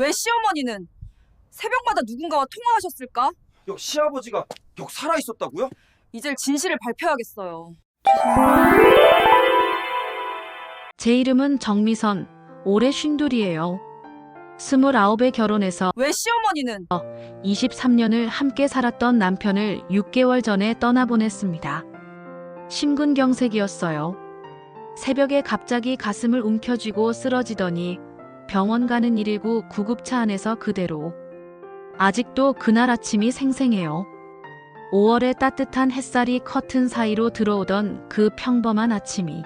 왜 시어머니는 새벽마다 누군가와 통화하셨을까? 시아버지가 살아있었다고요? 이제 진실을 발표하겠어요. 제 이름은 정미선, 올해 52이에요. 29에 결혼해서 왜 시어머니는 23년을 함께 살았던 남편을 6개월 전에 떠나보냈습니다. 심근경색이었어요. 새벽에 갑자기 가슴을 움켜쥐고 쓰러지더니 병원 가는 119 구급차 안에서 그대로. 아직도 그날 아침이 생생해요. 5월의 따뜻한 햇살이 커튼 사이로 들어오던 그 평범한 아침이.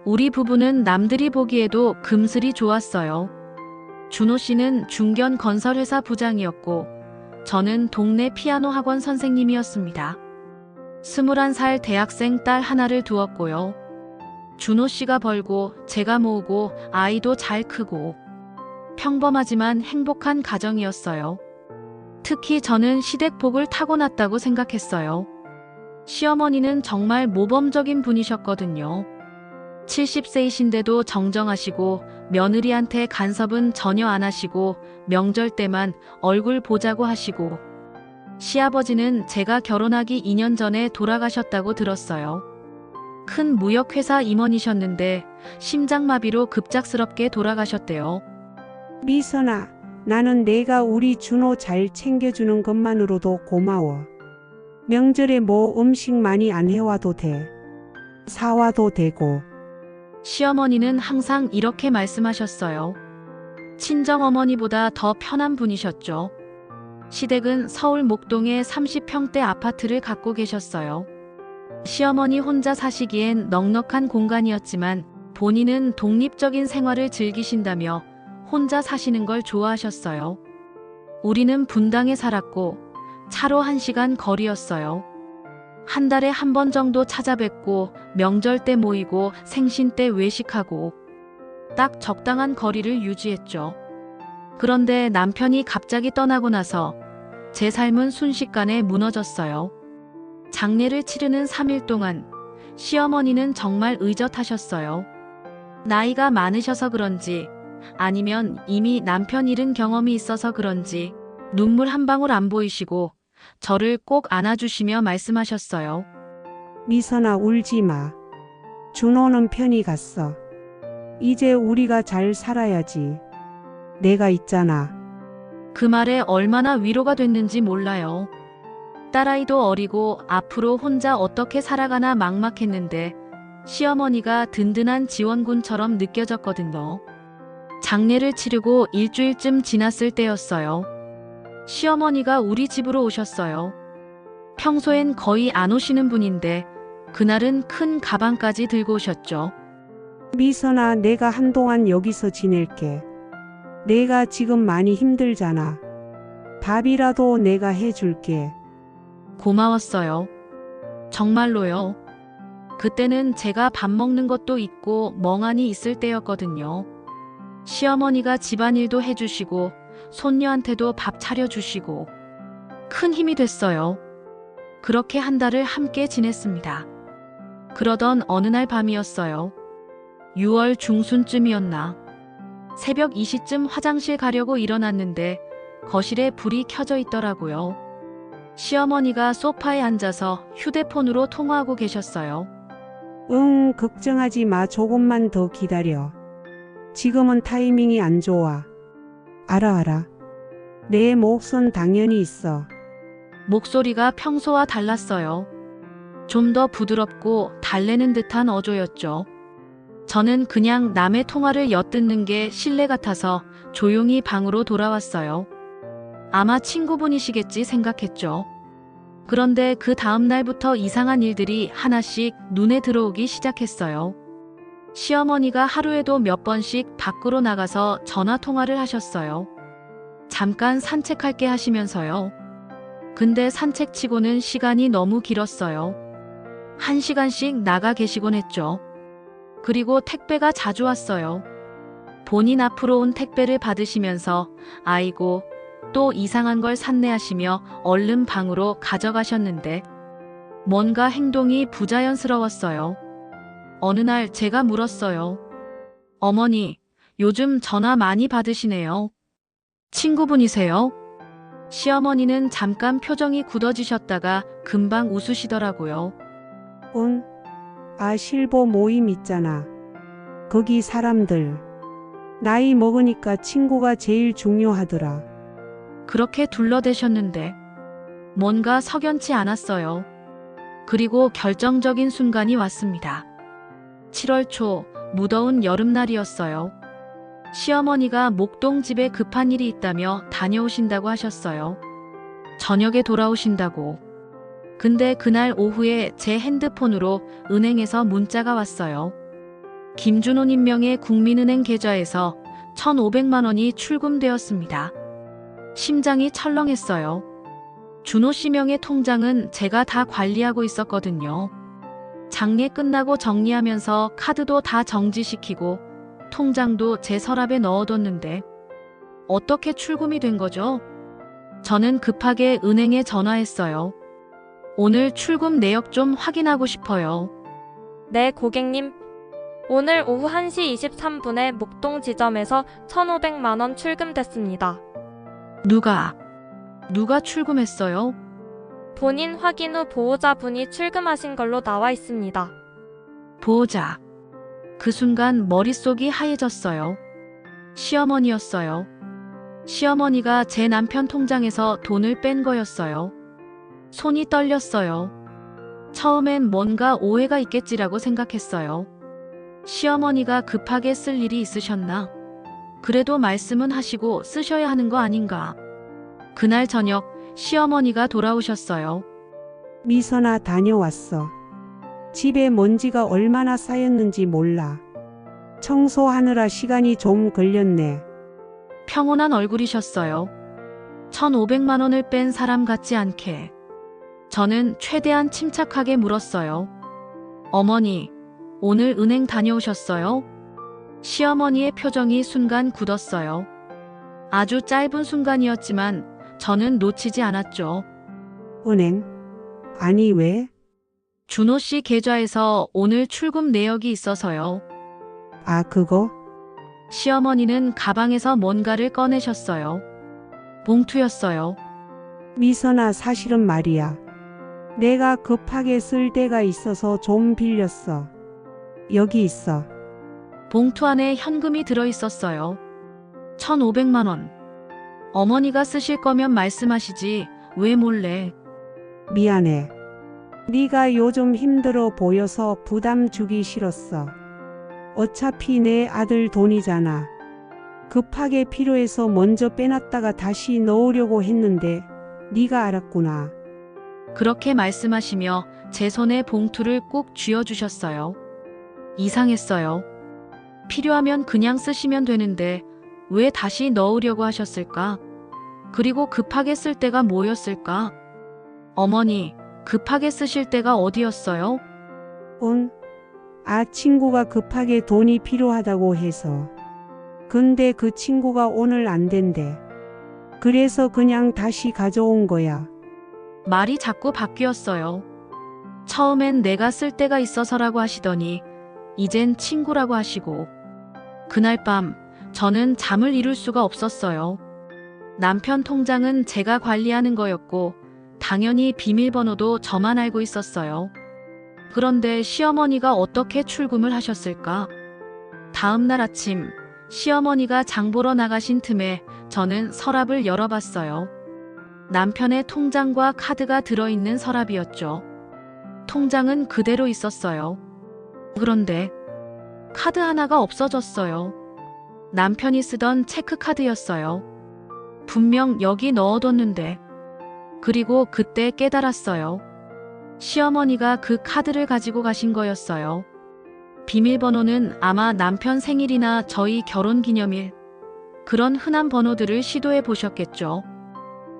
우리 부부는 남들이 보기에도 금슬이 좋았어요. 준호 씨는 중견 건설회사 부장이었고 저는 동네 피아노 학원 선생님이었습니다. 21살 대학생 딸 하나를 두었고요. 준호 씨가 벌고 제가 모으고 아이도 잘 크고 평범하지만 행복한 가정이었어요. 특히 저는 시댁복을 타고났다고 생각했어요. 시어머니는 정말 모범적인 분이셨거든요. 70세이신데도 정정하시고 며느리한테 간섭은 전혀 안 하시고 명절 때만 얼굴 보자고 하시고 시아버지는 제가 결혼하기 2년 전에 돌아가셨다고 들었어요. 큰 무역회사 임원이셨는데 심장마비로 급작스럽게 돌아가셨대요. 미선아, 나는 내가 우리 준호 잘 챙겨주는 것만으로도 고마워. 명절에 뭐 음식 많이 안 해와도 돼. 사와도 되고. 시어머니는 항상 이렇게 말씀하셨어요. 친정어머니보다 더 편한 분이셨죠. 시댁은 서울 목동에 30평대 아파트를 갖고 계셨어요. 시어머니 혼자 사시기엔 넉넉한 공간이었지만 본인은 독립적인 생활을 즐기신다며 혼자 사시는 걸 좋아하셨어요. 우리는 분당에 살았고 차로 1시간 거리였어요. 한 달에 한 번 정도 찾아뵙고 명절 때 모이고 생신 때 외식하고 딱 적당한 거리를 유지했죠. 그런데 남편이 갑자기 떠나고 나서 제 삶은 순식간에 무너졌어요. 장례를 치르는 3일 동안 시어머니는 정말 의젓하셨어요. 나이가 많으셔서 그런지 아니면 이미 남편 잃은 경험이 있어서 그런지 눈물 한 방울 안 보이시고 저를 꼭 안아주시며 말씀하셨어요. 미선아, 울지 마. 준호는 편히 갔어. 이제 우리가 잘 살아야지. 내가 있잖아. 그 말에 얼마나 위로가 됐는지 몰라요. 딸아이도 어리고 앞으로 혼자 어떻게 살아가나 막막했는데 시어머니가 든든한 지원군처럼 느껴졌거든요. 장례를 치르고 일주일쯤 지났을 때였어요. 시어머니가 우리 집으로 오셨어요. 평소엔 거의 안 오시는 분인데 그날은 큰 가방까지 들고 오셨죠. 미선아, 내가 한동안 여기서 지낼게. 내가 지금 많이 힘들잖아. 밥이라도 내가 해줄게. 고마웠어요. 정말로요. 그때는 제가 밥 먹는 것도 있고 멍하니 있을 때였거든요. 시어머니가 집안일도 해주시고 손녀한테도 밥 차려주시고 큰 힘이 됐어요. 그렇게 한 달을 함께 지냈습니다. 그러던 어느 날 밤이었어요. 6월 중순쯤이었나. 새벽 2시쯤 화장실 가려고 일어났는데 거실에 불이 켜져 있더라고요. 시어머니가 소파에 앉아서 휴대폰으로 통화하고 계셨어요. 응, 걱정하지 마. 조금만 더 기다려. 지금은 타이밍이 안 좋아. 알아. 내 몫은 당연히 있어. 목소리가 평소와 달랐어요. 좀 더 부드럽고 달래는 듯한 어조였죠. 저는 그냥 남의 통화를 엿듣는 게 실례 같아서 조용히 방으로 돌아왔어요. 아마 친구분이시겠지 생각했죠. 그런데 그 다음 날부터 이상한 일들이 하나씩 눈에 들어오기 시작했어요. 시어머니가 하루에도 몇 번씩 밖으로 나가서 전화 통화를 하셨어요. 잠깐 산책할게 하시면서요. 근데 산책치고는 시간이 너무 길었어요. 1시간씩 나가 계시곤 했죠. 그리고 택배가 자주 왔어요. 본인 앞으로 온 택배를 받으시면서 아이고 또 이상한 걸 샀네 하시며 얼른 방으로 가져가셨는데 뭔가 행동이 부자연스러웠어요. 어느 날 제가 물었어요. 어머니, 요즘 전화 많이 받으시네요. 친구분이세요? 시어머니는 잠깐 표정이 굳어지셨다가 금방 웃으시더라고요. 응? 아, 실버 모임 있잖아. 거기 사람들. 나이 먹으니까 친구가 제일 중요하더라. 그렇게 둘러대셨는데 뭔가 석연치 않았어요. 그리고 결정적인 순간이 왔습니다. 7월 초 무더운 여름날이었어요. 시어머니가 목동 집에 급한 일이 있다며 다녀오신다고 하셨어요. 저녁에 돌아오신다고. 근데 그날 오후에 제 핸드폰으로 은행에서 문자가 왔어요. 김준호님 명의 국민은행 계좌에서 1,500만 원이 출금되었습니다. 심장이 철렁했어요. 준호 씨 명의 통장은 제가 다 관리하고 있었거든요. 장례 끝나고 정리하면서 카드도 다 정지시키고 통장도 제 서랍에 넣어뒀는데 어떻게 출금이 된 거죠? 저는 급하게 은행에 전화했어요. 오늘 출금 내역 좀 확인하고 싶어요. 네, 고객님. 오늘 오후 1시 23분에 목동 지점에서 1,500만 원 출금됐습니다. 누가 출금했어요? 본인 확인 후 보호자분이 출금하신 걸로 나와 있습니다. 보호자. 그 순간 머릿속이 하얘졌어요. 시어머니였어요. 시어머니가 제 남편 통장에서 돈을 뺀 거였어요. 손이 떨렸어요. 처음엔 뭔가 오해가 있겠지라고 생각했어요. 시어머니가 급하게 쓸 일이 있으셨나? 그래도 말씀은 하시고 쓰셔야 하는 거 아닌가? 그날 저녁 시어머니가 돌아오셨어요. 미선아, 다녀왔어. 집에 먼지가 얼마나 쌓였는지 몰라. 청소하느라 시간이 좀 걸렸네. 평온한 얼굴이셨어요. 1,500만 원을 뺀 사람 같지 않게. 저는 최대한 침착하게 물었어요. 어머니, 오늘 은행 다녀오셨어요? 시어머니의 표정이 순간 굳었어요. 아주 짧은 순간이었지만 저는 놓치지 않았죠. 은행? 아니, 왜? 준호 씨 계좌에서 오늘 출금 내역이 있어서요. 아, 그거? 시어머니는 가방에서 뭔가를 꺼내셨어요. 봉투였어요. 미선아, 사실은 말이야. 내가 급하게 쓸 데가 있어서 좀 빌렸어. 여기 있어. 봉투 안에 현금이 들어있었어요. 1,500만 원. 어머니가 쓰실 거면 말씀하시지 왜 몰래. 미안해. 네가 요즘 힘들어 보여서 부담 주기 싫었어. 어차피 내 아들 돈이잖아. 급하게 필요해서 먼저 빼놨다가 다시 넣으려고 했는데 네가 알았구나. 그렇게 말씀하시며 제 손에 봉투를 꼭 쥐어주셨어요. 이상했어요. 필요하면 그냥 쓰시면 되는데 왜 다시 넣으려고 하셨을까? 그리고 급하게 쓸 때가 뭐였을까? 어머니, 급하게 쓰실 때가 어디였어요? 응? 아, 친구가 급하게 돈이 필요하다고 해서. 근데 그 친구가 오늘 안 된대. 그래서 그냥 다시 가져온 거야. 말이 자꾸 바뀌었어요. 처음엔 내가 쓸 때가 있어서라고 하시더니 이젠 친구라고 하시고. 그날 밤 저는 잠을 이룰 수가 없었어요. 남편 통장은 제가 관리하는 거였고 당연히 비밀번호도 저만 알고 있었어요. 그런데 시어머니가 어떻게 출금을 하셨을까? 다음 날 아침 시어머니가 장 보러 나가신 틈에 저는 서랍을 열어봤어요. 남편의 통장과 카드가 들어있는 서랍이었죠. 통장은 그대로 있었어요. 그런데 카드 하나가 없어졌어요. 남편이 쓰던 체크카드였어요. 분명 여기 넣어뒀는데. 그리고 그때 깨달았어요. 시어머니가 그 카드를 가지고 가신 거였어요. 비밀번호는 아마 남편 생일이나 저희 결혼기념일, 그런 흔한 번호들을 시도해 보셨겠죠.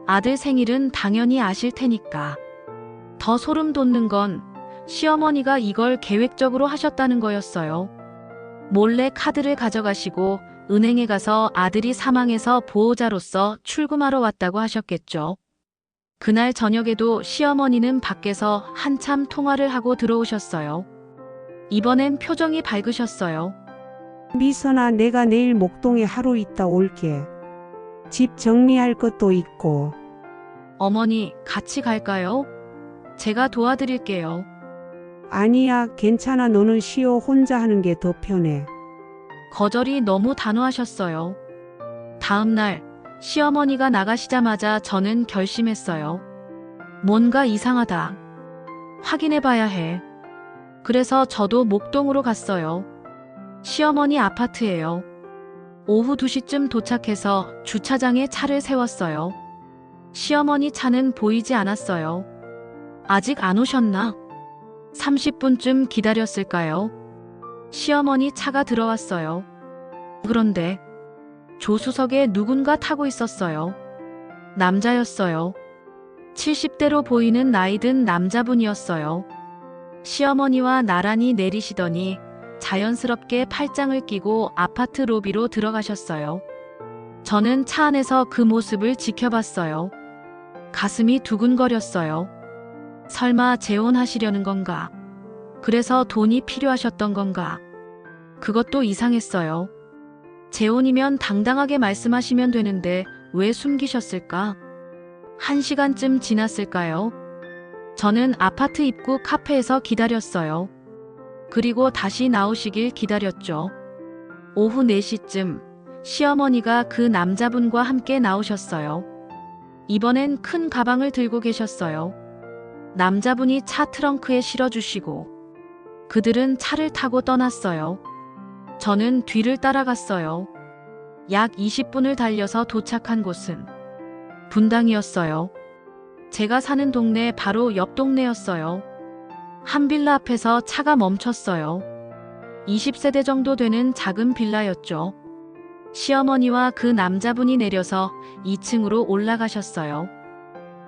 아들 생일은 당연히 아실 테니까. 더 소름 돋는 건 시어머니가 이걸 계획적으로 하셨다는 거였어요. 몰래 카드를 가져가시고 은행에 가서 아들이 사망해서 보호자로서 출금하러 왔다고 하셨겠죠. 그날 저녁에도 시어머니는 밖에서 한참 통화를 하고 들어오셨어요. 이번엔 표정이 밝으셨어요. 미선아, 내가 내일 목동에 하루 있다 올게. 집 정리할 것도 있고. 어머니, 같이 갈까요? 제가 도와드릴게요. 아니야, 괜찮아. 너는 쉬어. 혼자 하는 게 더 편해. 거절이 너무 단호하셨어요. 다음 날, 시어머니가 나가시자마자 저는 결심했어요. 뭔가 이상하다. 확인해 봐야 해. 그래서 저도 목동으로 갔어요. 시어머니 아파트예요. 오후 2시쯤 도착해서 주차장에 차를 세웠어요. 시어머니 차는 보이지 않았어요. 아직 안 오셨나? 30분쯤 기다렸을까요? 시어머니 차가 들어왔어요. 그런데 조수석에 누군가 타고 있었어요. 남자였어요. 70대로 보이는 나이든 남자분이었어요. 시어머니와 나란히 내리시더니 자연스럽게 팔짱을 끼고 아파트 로비로 들어가셨어요. 저는 차 안에서 그 모습을 지켜봤어요. 가슴이 두근거렸어요. 설마 재혼하시려는 건가? 그래서 돈이 필요하셨던 건가? 그것도 이상했어요. 재혼이면 당당하게 말씀하시면 되는데 왜 숨기셨을까? 1시간쯤 지났을까요? 저는 아파트 입구 카페에서 기다렸어요. 그리고 다시 나오시길 기다렸죠. 오후 4시쯤 시어머니가 그 남자분과 함께 나오셨어요. 이번엔 큰 가방을 들고 계셨어요. 남자분이 차 트렁크에 실어주시고 그들은 차를 타고 떠났어요. 저는 뒤를 따라갔어요. 약 20분을 달려서 도착한 곳은 분당이었어요. 제가 사는 동네 바로 옆 동네였어요. 한 빌라 앞에서 차가 멈췄어요. 20세대 정도 되는 작은 빌라였죠. 시어머니와 그 남자분이 내려서 2층으로 올라가셨어요.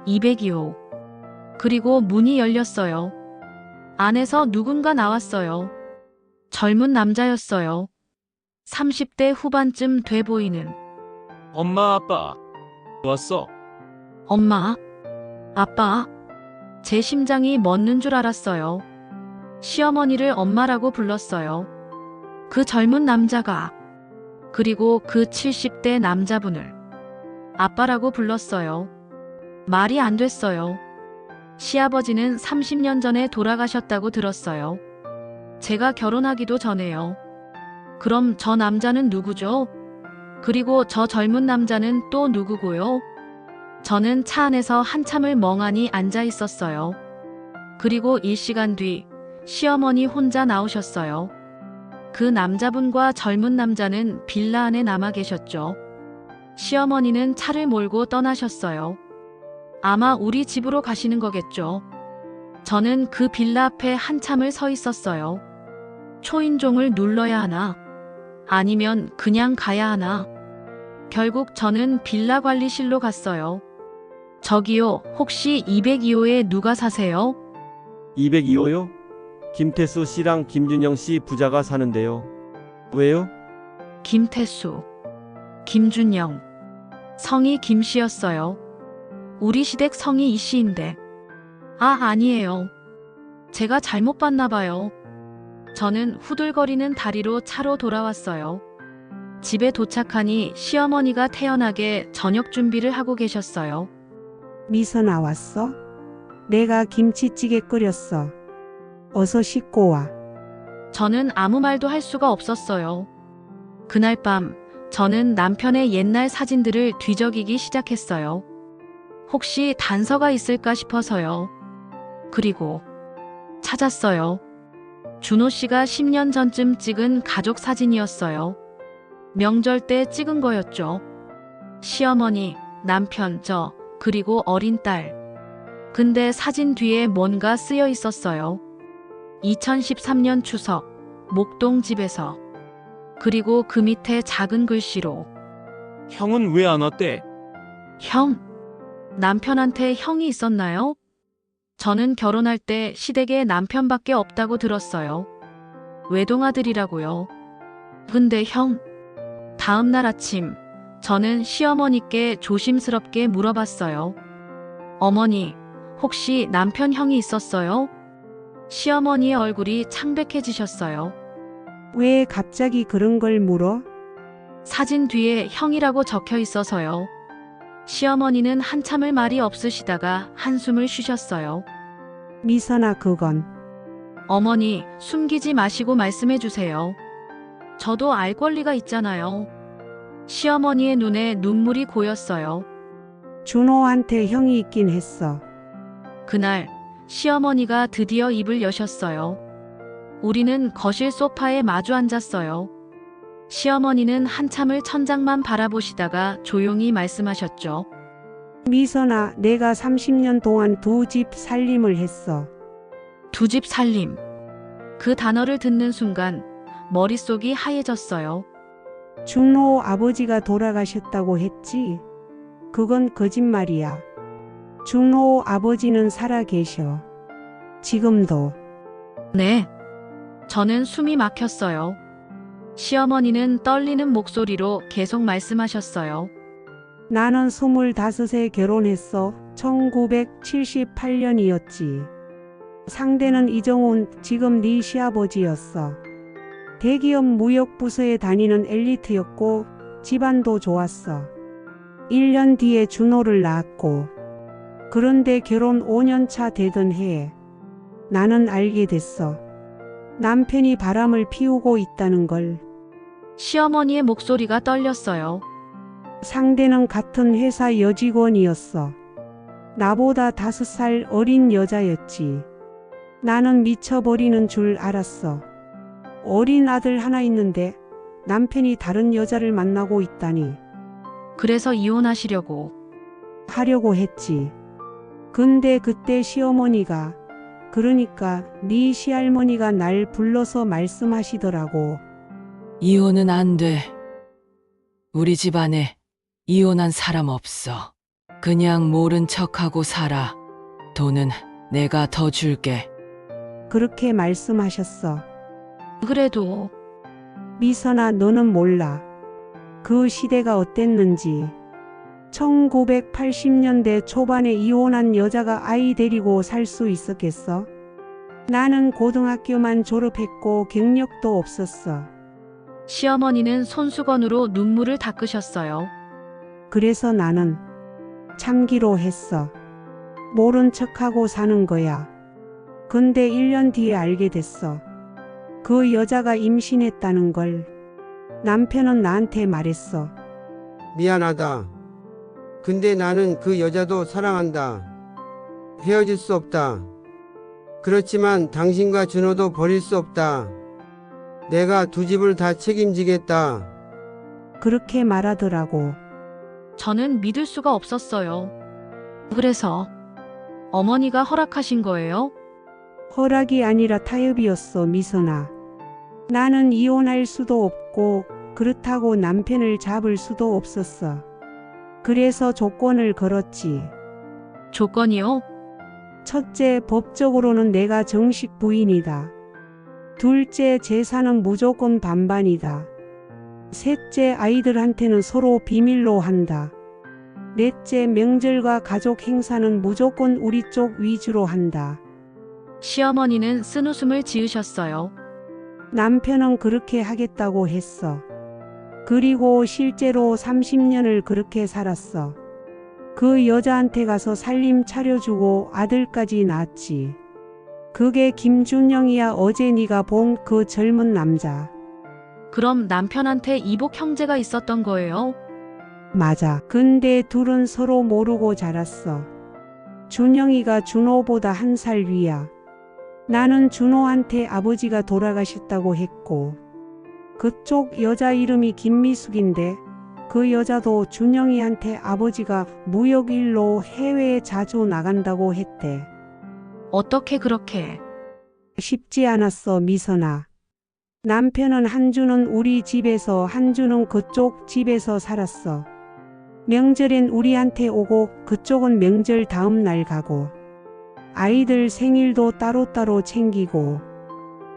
202호. 그리고 문이 열렸어요. 안에서 누군가 나왔어요. 젊은 남자였어요. 30대 후반쯤 돼 보이는. 엄마, 아빠 왔어. 엄마, 아빠. 제 심장이 멎는 줄 알았어요. 시어머니를 엄마라고 불렀어요. 그 젊은 남자가, 그리고 그 70대 남자분을 아빠라고 불렀어요. 말이 안 됐어요. 시아버지는 30년 전에 돌아가셨다고 들었어요. 제가 결혼하기도 전에요. 그럼 저 남자는 누구죠? 그리고 저 젊은 남자는 또 누구고요? 저는 차 안에서 한참을 멍하니 앉아 있었어요. 그리고 1시간 뒤 시어머니 혼자 나오셨어요. 그 남자분과 젊은 남자는 빌라 안에 남아 계셨죠. 시어머니는 차를 몰고 떠나셨어요. 아마 우리 집으로 가시는 거겠죠. 저는 그 빌라 앞에 한참을 서 있었어요. 초인종을 눌러야 하나? 아니면 그냥 가야 하나? 결국 저는 빌라 관리실로 갔어요. 저기요, 혹시 202호에 누가 사세요? 202호요? 김태수 씨랑 김준영 씨 부자가 사는데요. 왜요? 김태수, 김준영. 성이 김씨였어요. 우리 시댁 성이 이씨인데. 아, 아니에요. 제가 잘못 봤나 봐요. 저는 후들거리는 다리로 차로 돌아왔어요. 집에 도착하니 시어머니가 태연하게 저녁 준비를 하고 계셨어요. 미서 나왔어? 내가 김치찌개 끓였어. 어서 씻고 와. 저는 아무 말도 할 수가 없었어요. 그날 밤 저는 남편의 옛날 사진들을 뒤적이기 시작했어요. 혹시 단서가 있을까 싶어서요. 그리고 찾았어요. 준호 씨가 10년 전쯤 찍은 가족 사진이었어요. 명절 때 찍은 거였죠. 시어머니, 남편, 저, 그리고 어린 딸. 근데 사진 뒤에 뭔가 쓰여 있었어요. 2013년 추석, 목동 집에서. 그리고 그 밑에 작은 글씨로 형은 왜 안 왔대? 형. 남편한테 형이 있었나요? 저는 결혼할 때 시댁에 남편밖에 없다고 들었어요. 외동아들이라고요. 근데 형. 다음 날 아침 저는 시어머니께 조심스럽게 물어봤어요. 어머니, 혹시 남편 형이 있었어요? 시어머니의 얼굴이 창백해지셨어요. 왜 갑자기 그런 걸 물어? 사진 뒤에 형이라고 적혀 있어서요. 시어머니는 한참을 말이 없으시다가 한숨을 쉬셨어요. 미선아, 그건 어머니, 숨기지 마시고 말씀해 주세요. 저도 알 권리가 있잖아요. 시어머니의 눈에 눈물이 고였어요. 준호한테 형이 있긴 했어. 그날 시어머니가 드디어 입을 여셨어요. 우리는 거실 소파에 마주 앉았어요. 시어머니는 한참을 천장만 바라보시다가 조용히 말씀하셨죠. 미선아, 내가 30년 동안 두 집 살림을 했어. 두 집 살림. 그 단어를 듣는 순간 머릿속이 하얘졌어요. 준호 아버지가 돌아가셨다고 했지? 그건 거짓말이야. 준호 아버지는 살아 계셔. 지금도. 네. 저는 숨이 막혔어요. 시어머니는 떨리는 목소리로 계속 말씀하셨어요. 나는 25에 결혼했어. 1978년이었지. 상대는 이정훈, 지금 네 시아버지였어. 대기업 무역부서에 다니는 엘리트였고 집안도 좋았어. 1년 뒤에 준호를 낳았고, 그런데 결혼 5년 차 되던 해에 나는 알게 됐어. 남편이 바람을 피우고 있다는 걸. 시어머니의 목소리가 떨렸어요. 상대는 같은 회사 여직원이었어. 나보다 5살 어린 여자였지. 나는 미쳐버리는 줄 알았어. 어린 아들 하나 있는데 남편이 다른 여자를 만나고 있다니. 그래서 이혼하시려고. 하려고 했지. 근데 그때 시어머니가, 그러니까 네 시할머니가 날 불러서 말씀하시더라고. 이혼은 안 돼. 우리 집안에 이혼한 사람 없어. 그냥 모른 척하고 살아. 돈은 내가 더 줄게. 그렇게 말씀하셨어. 그래도 미선아, 너는 몰라. 그 시대가 어땠는지. 1980년대 초반에 이혼한 여자가 아이 데리고 살 수 있었겠어? 나는 고등학교만 졸업했고 경력도 없었어. 시어머니는 손수건으로 눈물을 닦으셨어요. 그래서 나는 참기로 했어. 모른 척하고 사는 거야. 근데 1년 뒤에 알게 됐어. 그 여자가 임신했다는 걸. 남편은 나한테 말했어. 미안하다. 근데 나는 그 여자도 사랑한다. 헤어질 수 없다. 그렇지만 당신과 준호도 버릴 수 없다. 내가 두 집을 다 책임지겠다. 그렇게 말하더라고. 저는 믿을 수가 없었어요. 그래서 어머니가 허락하신 거예요? 허락이 아니라 타협이었어, 미선아. 나는 이혼할 수도 없고 그렇다고 남편을 잡을 수도 없었어. 그래서 조건을 걸었지. 조건이요? 첫째, 법적으로는 내가 정식 부인이다. 둘째, 재산은 무조건 반반이다. 셋째, 아이들한테는 서로 비밀로 한다. 넷째, 명절과 가족 행사는 무조건 우리 쪽 위주로 한다. 시어머니는 쓴웃음을 지으셨어요. 남편은 그렇게 하겠다고 했어. 그리고 실제로 30년을 그렇게 살았어. 그 여자한테 가서 살림 차려주고 아들까지 낳았지. 그게 김준영이야. 어제 네가 본 그 젊은 남자. 그럼 남편한테 이복 형제가 있었던 거예요? 맞아. 근데 둘은 서로 모르고 자랐어. 준영이가 준호보다 1살 위야. 나는 준호한테 아버지가 돌아가셨다고 했고, 그쪽 여자 이름이 김미숙인데 그 여자도 준영이한테 아버지가 무역 일로 해외에 자주 나간다고 했대. 어떻게 그렇게? 쉽지 않았어, 미선아. 남편은 한주는 우리 집에서 한주는 그쪽 집에서 살았어. 명절엔 우리한테 오고 그쪽은 명절 다음 날 가고. 아이들 생일도 따로따로 챙기고.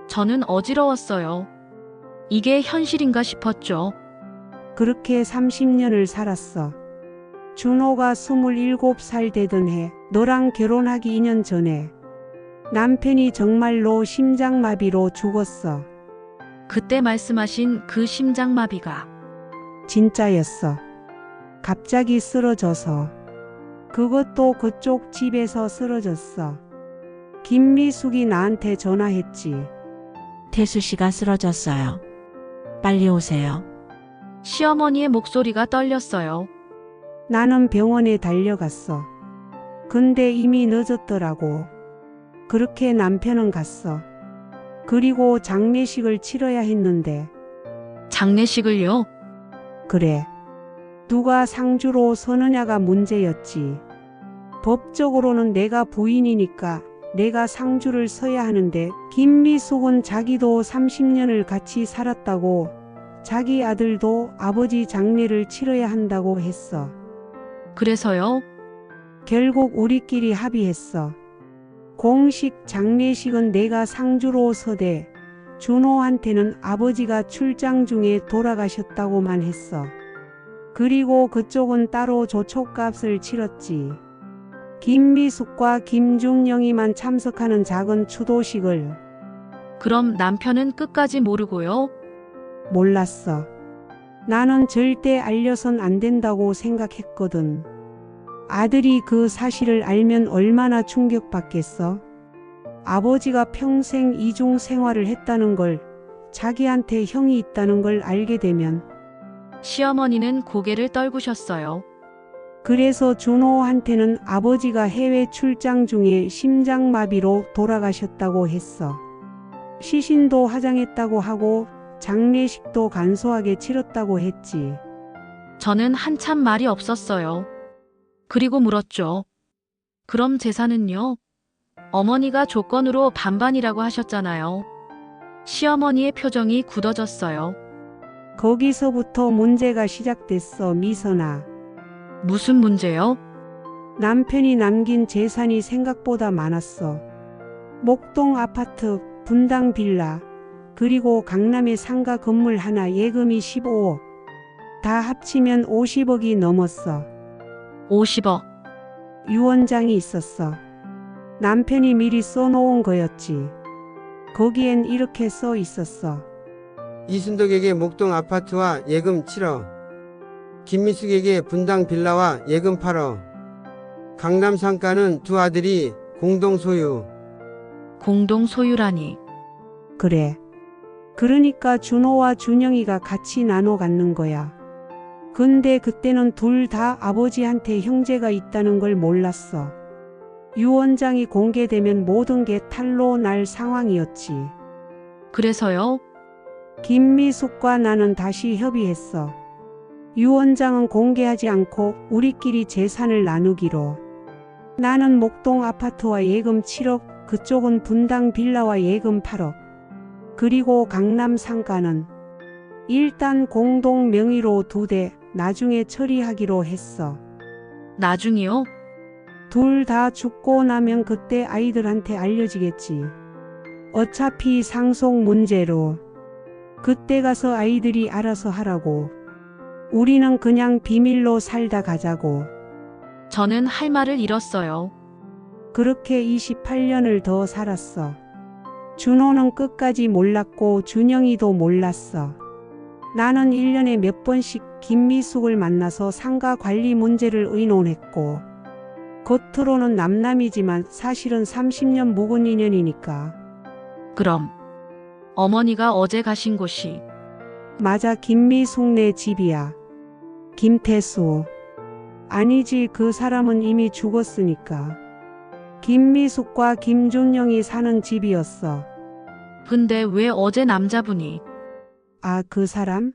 저는 어지러웠어요. 이게 현실인가 싶었죠. 그렇게 30년을 살았어. 준호가 27살 되던 해, 너랑 결혼하기 2년 전에 남편이 정말로 심장마비로 죽었어. 그때 말씀하신 그 심장마비가 진짜였어. 갑자기 쓰러져서. 그것도 그쪽 집에서 쓰러졌어. 김미숙이 나한테 전화했지. 태수 씨가 쓰러졌어요. 빨리 오세요. 시어머니의 목소리가 떨렸어요. 나는 병원에 달려갔어. 근데 이미 늦었더라고. 그렇게 남편은 갔어. 그리고 장례식을 치러야 했는데. 장례식을요? 그래. 누가 상주로 서느냐가 문제였지. 법적으로는 내가 부인이니까 내가 상주를 서야 하는데 김미숙은 자기도 30년을 같이 살았다고 자기 아들도 아버지 장례를 치러야 한다고 했어. 그래서요? 결국 우리끼리 합의했어. 공식 장례식은 내가 상주로 서되 준호한테는 아버지가 출장 중에 돌아가셨다고만 했어. 그리고 그쪽은 따로 조촉값을 치렀지. 김미숙과 김중영이만 참석하는 작은 추도식을. 그럼 남편은 끝까지 모르고요? 몰랐어. 나는 절대 알려선 안 된다고 생각했거든. 아들이 그 사실을 알면 얼마나 충격받겠어? 아버지가 평생 이중 생활을 했다는 걸, 자기한테 형이 있다는 걸 알게 되면. 시어머니는 고개를 떨구셨어요. 그래서 준호한테는 아버지가 해외 출장 중에 심장마비로 돌아가셨다고 했어. 시신도 화장했다고 하고 장례식도 간소하게 치렀다고 했지. 저는 한참 말이 없었어요. 그리고 물었죠. 그럼 재산은요? 어머니가 조건으로 반반이라고 하셨잖아요. 시어머니의 표정이 굳어졌어요. 거기서부터 문제가 시작됐어, 미선아. 무슨 문제요? 남편이 남긴 재산이 생각보다 많았어. 목동 아파트, 분당 빌라, 그리고 강남에 상가 건물 하나 예금이 15억. 다 합치면 50억이 넘었어. 50억. 유언장이 있었어. 남편이 미리 써놓은 거였지. 거기엔 이렇게 써 있었어. 이순덕에게 목동 아파트와 예금 7억, 김미숙에게 분당 빌라와 예금 8억, 강남 상가는 두 아들이 공동 소유. 공동 소유라니. 그래. 그러니까 준호와 준영이가 같이 나눠 갖는 거야. 근데 그때는 둘 다 아버지한테 형제가 있다는 걸 몰랐어. 유언장이 공개되면 모든 게 탄로 날 상황이었지. 그래서요? 김미숙과 나는 다시 협의했어. 유언장은 공개하지 않고 우리끼리 재산을 나누기로. 나는 목동 아파트와 예금 7억, 그쪽은 분당 빌라와 예금 8억. 그리고 강남 상가는 일단 공동 명의로 2대, 나중에 처리하기로 했어. 나중이요? 둘 다 죽고 나면 그때 아이들한테 알려지겠지. 어차피 상속 문제로. 그때 가서 아이들이 알아서 하라고. 우리는 그냥 비밀로 살다 가자고. 저는 할 말을 잃었어요. 그렇게 28년을 더 살았어. 준호는 끝까지 몰랐고 준영이도 몰랐어. 나는 1년에 몇 번씩 김미숙을 만나서 상가 관리 문제를 의논했고, 겉으로는 남남이지만 사실은 30년 묵은 인연이니까. 그럼 어머니가 어제 가신 곳이 맞아, 김미숙네 집이야. 김태수. 아니지, 그 사람은 이미 죽었으니까. 김미숙과 김준영이 사는 집이었어. 근데 왜 어제 남자분이? 아, 그 사람?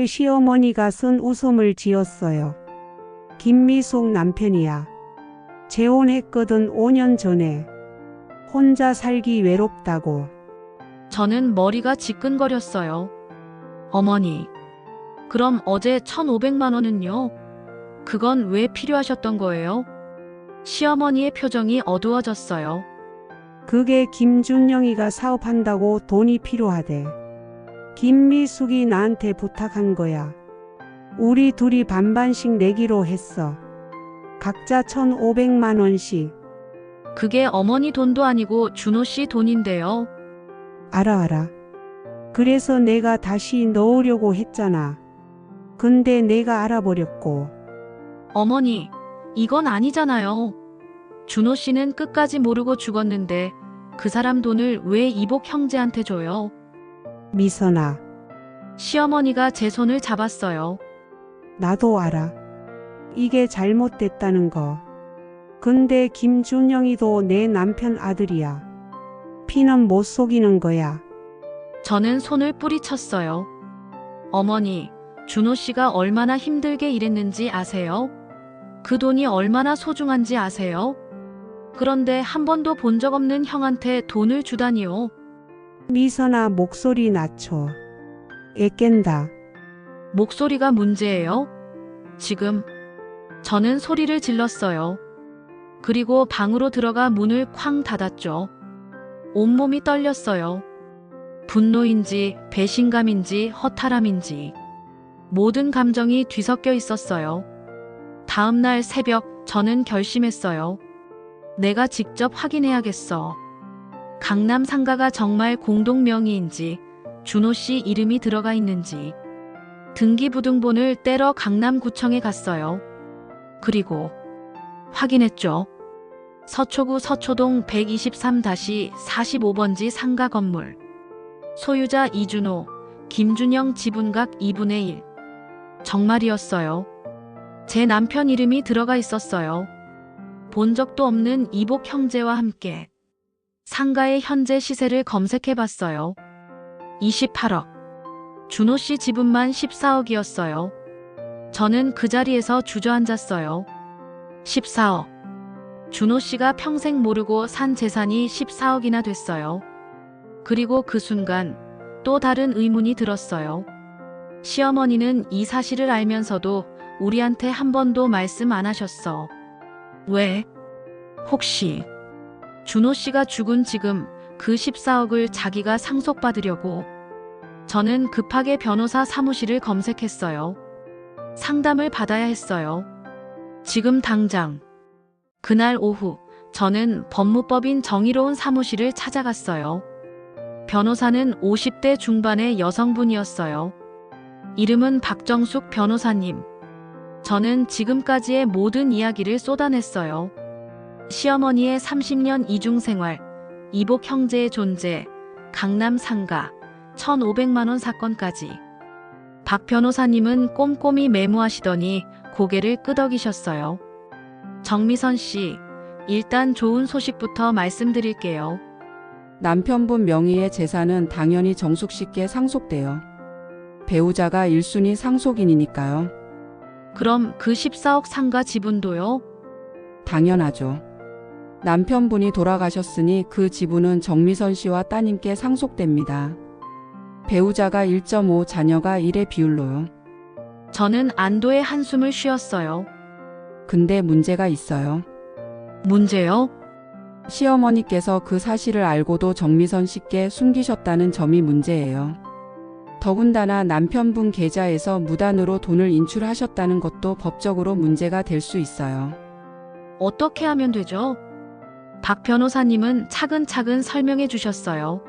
시어머니가 쓴 웃음을 지었어요. 김미숙 남편이야. 재혼했거든, 5년 전에. 혼자 살기 외롭다고. 저는 머리가 지끈거렸어요. 어머니, 그럼 어제 1,500만 원은요? 그건 왜 필요하셨던 거예요? 시어머니의 표정이 어두워졌어요. 그게 김준영이가 사업한다고 돈이 필요하대. 김미숙이 나한테 부탁한 거야. 우리 둘이 반반씩 내기로 했어. 각자 1,500만 원씩. 그게 어머니 돈도 아니고 준호 씨 돈인데요. 알아. 그래서 내가 다시 넣으려고 했잖아. 근데 내가 알아버렸고. 어머니, 이건 아니잖아요. 준호 씨는 끝까지 모르고 죽었는데 그 사람 돈을 왜 이복 형제한테 줘요? 미선아, 시어머니가 제 손을 잡았어요. 나도 알아. 이게 잘못됐다는 거. 근데 김준영이도 내 남편 아들이야. 피는 못 속이는 거야. 저는 손을 뿌리쳤어요. 어머니, 준호 씨가 얼마나 힘들게 일했는지 아세요? 그 돈이 얼마나 소중한지 아세요? 그런데 한 번도 본 적 없는 형한테 돈을 주다니요. 미선아, 목소리 낮춰. 애 깬다. 목소리가 문제예요? 지금 저는 소리를 질렀어요. 그리고 방으로 들어가 문을 쾅 닫았죠. 온몸이 떨렸어요. 분노인지 배신감인지 허탈함인지 모든 감정이 뒤섞여 있었어요. 다음 날 새벽 저는 결심했어요. 내가 직접 확인해야겠어. 강남 상가가 정말 공동 명의인지 준호 씨 이름이 들어가 있는지. 등기부등본을 떼러 강남구청에 갔어요. 그리고 확인했죠. 서초구 서초동 123-45번지 상가 건물. 소유자 이준호, 김준영 지분각 2분의 1. 정말이었어요. 제 남편 이름이 들어가 있었어요. 본 적도 없는 이복 형제와 함께. 상가의 현재 시세를 검색해 봤어요. 28억. 준호 씨 지분만 14억이었어요. 저는 그 자리에서 주저앉았어요. 14억. 준호 씨가 평생 모르고 산 재산이 14억이나 됐어요. 그리고 그 순간 또 다른 의문이 들었어요. 시어머니는 이 사실을 알면서도 우리한테 한 번도 말씀 안 하셨어. 왜? 혹시 준호 씨가 죽은 지금 그 14억을 자기가 상속받으려고? 저는 급하게 변호사 사무실을 검색했어요. 상담을 받아야 했어요. 지금 당장. 그날 오후 저는 법무법인 정의로운 사무실을 찾아갔어요. 변호사는 50대 중반의 여성분이었어요. 이름은 박정숙 변호사님. 저는 지금까지의 모든 이야기를 쏟아냈어요. 시어머니의 30년 이중생활, 이복 형제의 존재, 강남 상가, 1,500만 원 사건까지. 박 변호사님은 꼼꼼히 메모하시더니 고개를 끄덕이셨어요. 정미선 씨, 일단 좋은 소식부터 말씀드릴게요. 남편분 명의의 재산은 당연히 정숙 씨께 상속돼요. 배우자가 1순위 상속인이니까요. 그럼 그 14억 상가 지분도요? 당연하죠. 남편분이 돌아가셨으니 그 지분은 정미선 씨와 따님께 상속됩니다. 배우자가 1.5, 자녀가 1의 비율로요. 저는 안도의 한숨을 쉬었어요. 근데 문제가 있어요. 문제요? 시어머니께서 그 사실을 알고도 정미선 씨께 숨기셨다는 점이 문제예요. 더군다나 남편분 계좌에서 무단으로 돈을 인출하셨다는 것도 법적으로 문제가 될 수 있어요. 어떻게 하면 되죠? 박 변호사님은 차근차근 설명해 주셨어요.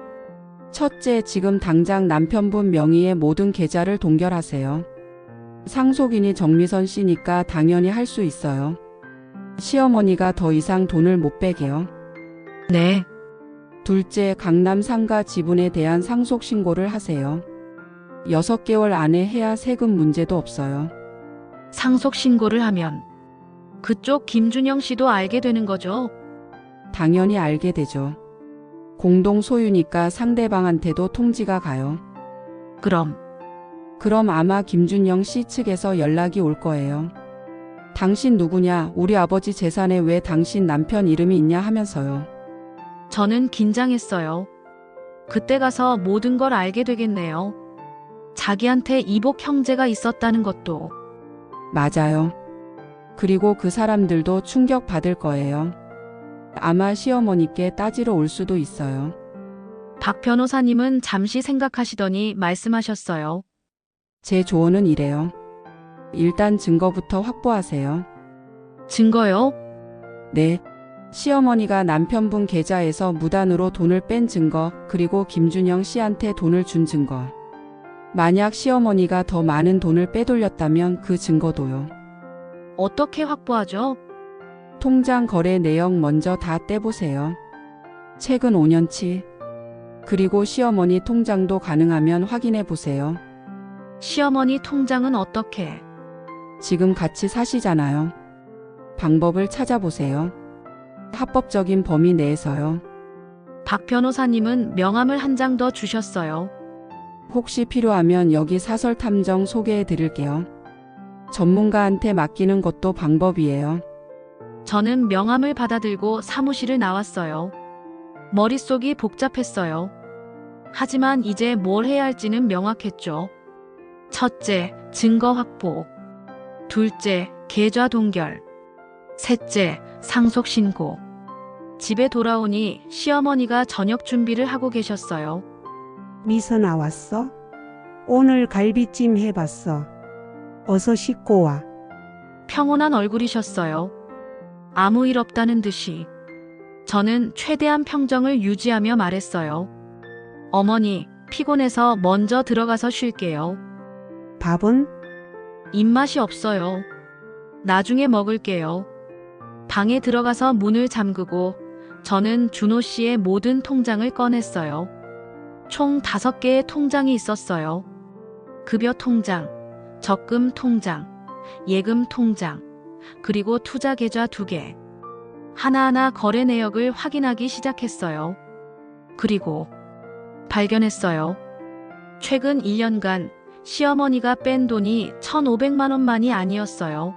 첫째, 지금 당장 남편분 명의의 모든 계좌를 동결하세요. 상속인이 정미선 씨니까 당연히 할 수 있어요. 시어머니가 더 이상 돈을 못 빼게요. 네. 둘째, 강남 상가 지분에 대한 상속 신고를 하세요. 6개월 안에 해야 세금 문제도 없어요. 상속 신고를 하면 그쪽 김준영 씨도 알게 되는 거죠? 당연히 알게 되죠. 공동 소유니까 상대방한테도 통지가 가요. 그럼 아마 김준영 씨 측에서 연락이 올 거예요. 당신 누구냐? 우리 아버지 재산에 왜 당신 남편 이름이 있냐 하면서요. 저는 긴장했어요. 그때 가서 모든 걸 알게 되겠네요. 자기한테 이복 형제가 있었다는 것도. 맞아요. 그리고 그 사람들도 충격받을 거예요. 아마 시어머니께 따지러 올 수도 있어요. 박 변호사님은 잠시 생각하시더니 말씀하셨어요. 제 조언은 이래요. 일단 증거부터 확보하세요. 증거요? 네. 시어머니가 남편분 계좌에서 무단으로 돈을 뺀 증거, 그리고 김준영 씨한테 돈을 준 증거. 만약 시어머니가 더 많은 돈을 빼돌렸다면 그 증거도요. 어떻게 확보하죠? 통장 거래 내역 먼저 다 떼보세요. 최근 5년치. 그리고 시어머니 통장도 가능하면 확인해 보세요. 시어머니 통장은 어떻게? 지금 같이 사시잖아요. 방법을 찾아보세요. 합법적인 범위 내에서요. 박 변호사님은 명함을 한 장 더 주셨어요. 혹시 필요하면 여기 사설 탐정 소개해 드릴게요. 전문가한테 맡기는 것도 방법이에요. 저는 명함을 받아들고 사무실을 나왔어요. 머릿속이 복잡했어요. 하지만 이제 뭘 해야 할지는 명확했죠. 첫째, 증거 확보. 둘째, 계좌 동결. 셋째, 상속 신고. 집에 돌아오니 시어머니가 저녁 준비를 하고 계셨어요. 미선아 왔어? 오늘 갈비찜 해봤어. 어서 씻고 와. 평온한 얼굴이셨어요. 아무 일 없다는 듯이. 저는 최대한 평정을 유지하며 말했어요. 어머니, 피곤해서 먼저 들어가서 쉴게요. 밥은? 입맛이 없어요. 나중에 먹을게요. 방에 들어가서 문을 잠그고 저는 준호 씨의 모든 통장을 꺼냈어요. 총 5개의 통장이 있었어요. 급여 통장, 적금 통장, 예금 통장, 그리고 투자 계좌 2개. 하나하나 거래 내역을 확인하기 시작했어요. 그리고 발견했어요. 최근 1년간 시어머니가 뺀 돈이 1,500만 원만이 아니었어요.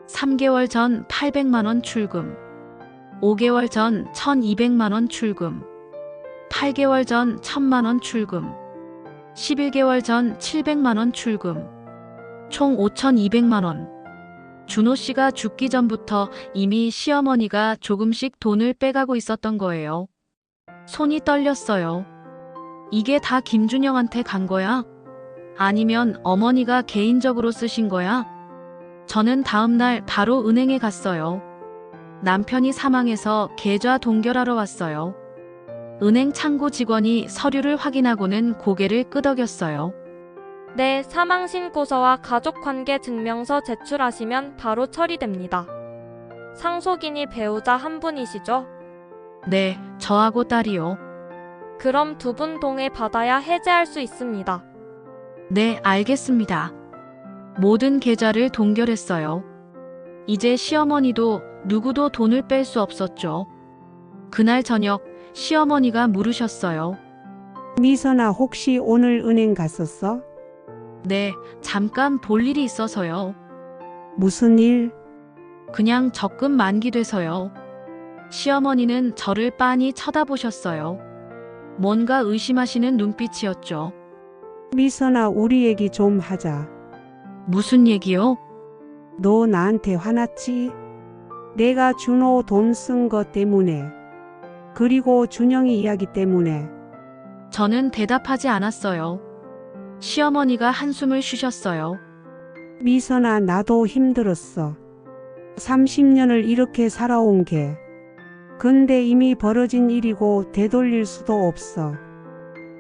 3개월 전 800만 원 출금, 5개월 전 1,200만 원 출금, 8개월 전 1,000만 원 출금, 11개월 전 700만 원 출금, 총 5,200만 원. 준호 씨가 죽기 전부터 이미 시어머니가 조금씩 돈을 빼가고 있었던 거예요. 손이 떨렸어요. 이게 다 김준영한테 간 거야? 아니면 어머니가 개인적으로 쓰신 거야? 저는 다음 날 바로 은행에 갔어요. 남편이 사망해서 계좌 동결하러 왔어요. 은행 창구 직원이 서류를 확인하고는 고개를 끄덕였어요. 네, 사망신고서와 가족관계 증명서 제출하시면 바로 처리됩니다. 상속인이 배우자 한 분이시죠? 네, 저하고 딸이요. 그럼 두 분 동의 받아야 해제할 수 있습니다. 네, 알겠습니다. 모든 계좌를 동결했어요. 이제 시어머니도 누구도 돈을 뺄 수 없었죠. 그날 저녁 시어머니가 물으셨어요. 미선아 혹시 오늘 은행 갔었어? 네, 잠깐 볼 일이 있어서요. 무슨 일? 그냥 적금 만기돼서요. 시어머니는 저를 빤히 쳐다보셨어요. 뭔가 의심하시는 눈빛이었죠. 미선아 우리 얘기 좀 하자. 무슨 얘기요? 너 나한테 화났지? 내가 준호 돈 쓴 것 때문에. 그리고 준영이 이야기 때문에. 저는 대답하지 않았어요. 시어머니가 한숨을 쉬셨어요. 미선아 나도 힘들었어. 30년을 이렇게 살아온 게. 근데 이미 벌어진 일이고 되돌릴 수도 없어.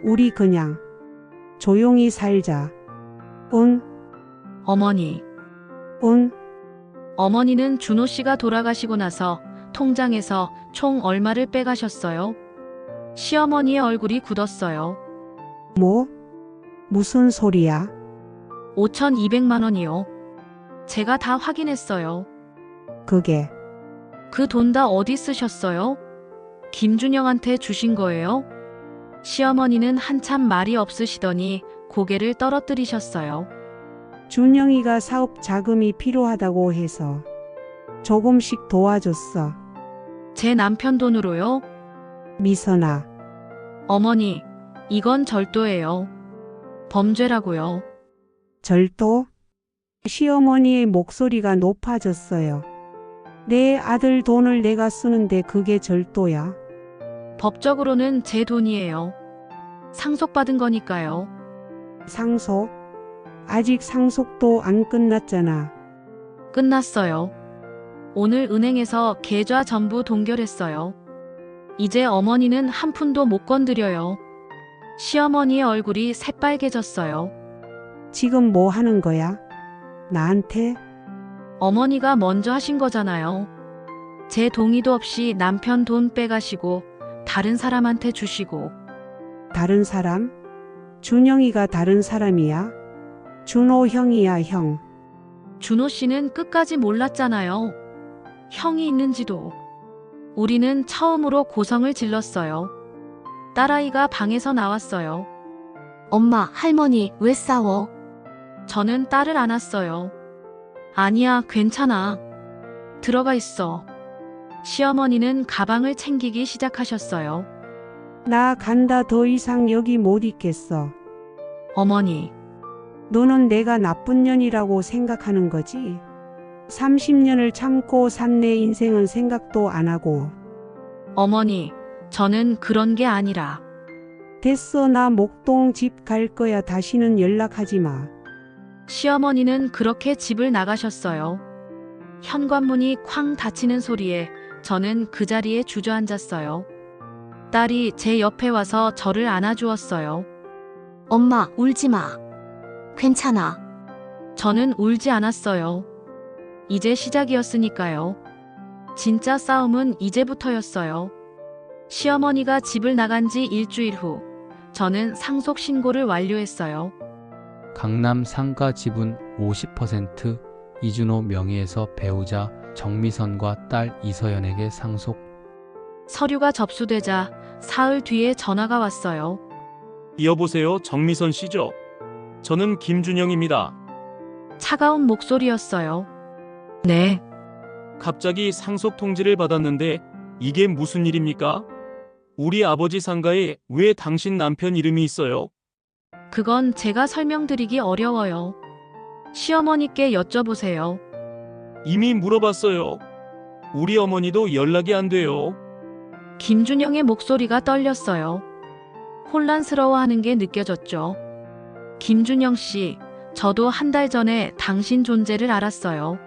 우리 그냥 조용히 살자. 응? 어머니. 응? 어머니는 준호 씨가 돌아가시고 나서 통장에서 총 얼마를 빼가셨어요? 시어머니의 얼굴이 굳었어요. 뭐? 무슨 소리야? 5,200만 원이요. 제가 다 확인했어요. 그게 그 돈 다 어디 쓰셨어요? 김준영한테 주신 거예요? 시어머니는 한참 말이 없으시더니 고개를 떨어뜨리셨어요. 준영이가 사업 자금이 필요하다고 해서 조금씩 도와줬어. 제 남편 돈으로요? 미선아, 어머니, 이건 절도예요. 범죄라고요. 절도? 시어머니의 목소리가 높아졌어요. 내 아들 돈을 내가 쓰는데 그게 절도야? 법적으로는 제 돈이에요. 상속받은 거니까요. 상속? 아직 상속도 안 끝났잖아. 끝났어요. 오늘 은행에서 계좌 전부 동결했어요. 이제 어머니는 한 푼도 못 건드려요. 시어머니의 얼굴이 새빨개졌어요. 지금 뭐 하는 거야? 나한테? 어머니가 먼저 하신 거잖아요. 제 동의도 없이 남편 돈 빼가시고 다른 사람한테 주시고. 다른 사람? 준영이가 다른 사람이야? 준호 형이야, 형. 준호 씨는 끝까지 몰랐잖아요. 형이 있는지도. 우리는 처음으로 고성을 질렀어요. 딸아이가 방에서 나왔어요. 엄마, 할머니, 왜 싸워? 저는 딸을 안았어요. 아니야, 괜찮아. 들어가 있어. 시어머니는 가방을 챙기기 시작하셨어요. 나 간다. 더 이상 여기 못 있겠어. 어머니, 너는 내가 나쁜 년이라고 생각하는 거지? 30년을 참고 산 내 인생은 생각도 안 하고. 어머니, 저는 그런 게 아니라. 됐어. 나 목동 집 갈 거야. 다시는 연락하지 마. 시어머니는 그렇게 집을 나가셨어요. 현관문이 쾅 닫히는 소리에 저는 그 자리에 주저앉았어요. 딸이 제 옆에 와서 저를 안아주었어요. 엄마, 울지 마. 괜찮아. 저는 울지 않았어요. 이제 시작이었으니까요. 진짜 싸움은 이제부터였어요. 시어머니가 집을 나간 지 일주일 후, 저는 상속 신고를 완료했어요. 강남 상가 지분 50% 이준호 명의에서 배우자 정미선과 딸 이서연에게 상속. 서류가 접수되자 사흘 뒤에 전화가 왔어요. 여보세요, 정미선 씨죠? 저는 김준영입니다. 차가운 목소리였어요. 네, 갑자기 상속 통지를 받았는데 이게 무슨 일입니까? 우리 아버지 상가에 왜 당신 남편 이름이 있어요? 그건 제가 설명드리기 어려워요. 시어머니께 여쭤보세요. 이미 물어봤어요. 우리 어머니도 연락이 안 돼요. 김준영의 목소리가 떨렸어요. 혼란스러워하는 게 느껴졌죠. 김준영 씨, 저도 한 달 전에 당신 존재를 알았어요.